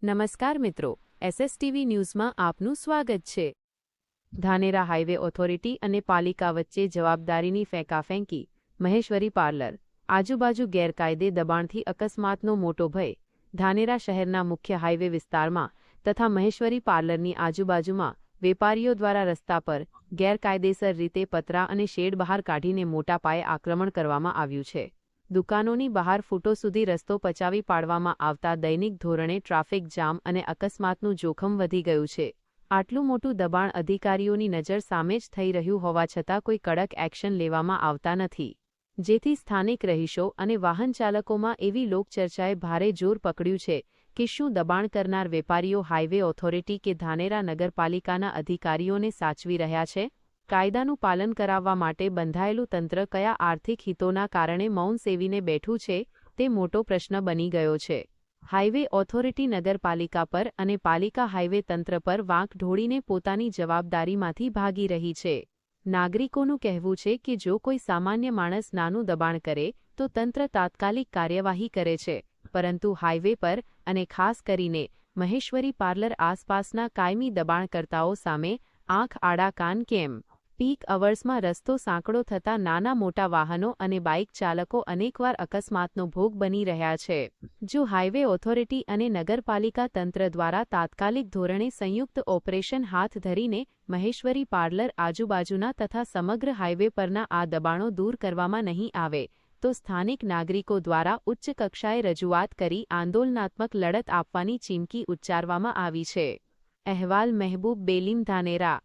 નમસ્કાર મિત્રો, એસએસટીવી ન્યૂઝમાં આપનું સ્વાગત છે। ધાનેરા હાઈવે ઓથોરિટી અને પાલિકા વચ્ચે જવાબદારીની ફેંકાફેંકી, મહેશ્વરી પાર્લર, આજુબાજુ ગેરકાયદે દબાણથી અકસ્માતનો મોટો ભય। ધાનેરા શહેરના મુખ્ય હાઈવે વિસ્તારમાં તથા મહેશ્વરી પાર્લરની આજુબાજુમાં વેપારીઓ દ્વારા રસ્તા પર ગેરકાયદેસર રીતે પતરા અને શેડ બહાર કાઢીને મોટા પાયે આક્રમણ કરવામાં આવ્યું છે। દુકાનોની બહાર ફૂટો સુધી રસ્તો પચાવી પાડવામાં આવતા દૈનિક ધોરણે ટ્રાફિક જામ અને અકસ્માતનું જોખમ વધી ગયું છે। આટલું મોટું દબાણ અધિકારીઓની નજર સામે જ થઈ રહ્યું હોવા છતાં કોઈ કડક એક્શન લેવામાં આવતા નથી, જેથી સ્થાનિક રહીશો અને વાહન ચાલકોમાં એવી લોકચર્ચાએ ભારે જોર પકડ્યું છે કે શું દબાણ કરનાર વેપારીઓ હાઈવે ઓથોરિટી કે ધાનેરા નગરપાલિકાના અધિકારીઓને સાચવી રહ્યા છે? કાયદાનું પાલન કરાવવા માટે બંધાયેલું તંત્ર કયા આર્થિક હિતોના કારણે મૌન સેવીને બેઠું છે તે મોટો પ્રશ્ન બની ગયો છે। હાઈવે ઓથોરિટી નગરપાલિકા પર અને પાલિકા હાઈવે તંત્ર પર વાંક ઢોળીને પોતાની જવાબદારીમાંથી ભાગી રહી છે। નાગરિકોનું કહેવું છે કે જો કોઈ સામાન્ય માણસ નાનું દબાણ કરે તો તંત્ર તાત્કાલિક કાર્યવાહી કરે છે, પરંતુ હાઈવે પર અને ખાસ કરીને મહેશ્વરી પાર્લર આસપાસના કાયમી દબાણકર્તાઓ સામે આંખ આડા કાન કેમ? પીક અવર્સમાં રસ્તો સાંકડો થતા નાના મોટા વાહનો અને બાઇક ચાલકો અનેકવાર અકસ્માતનો ભોગ બની રહ્યા છે। જો હાઈવે ઓથોરિટી અને નગરપાલિકા તંત્ર દ્વારા તાત્કાલિક ધોરણે સંયુક્ત ઓપરેશન હાથ ધરીને મહેશ્વરી પાર્લર આજુબાજુના તથા સમગ્ર હાઈવે પરના આ દબાણો દૂર કરવામાં નહીં આવે તો સ્થાનિક નાગરિકો દ્વારા ઉચ્ચ કક્ષાએ રજૂઆત કરી આંદોલનાત્મક લડત આપવાની ચીમકી ઉચ્ચારવામાં આવી છે। અહેવાલ મહેબૂબ બેલીમ, ધાનેરા।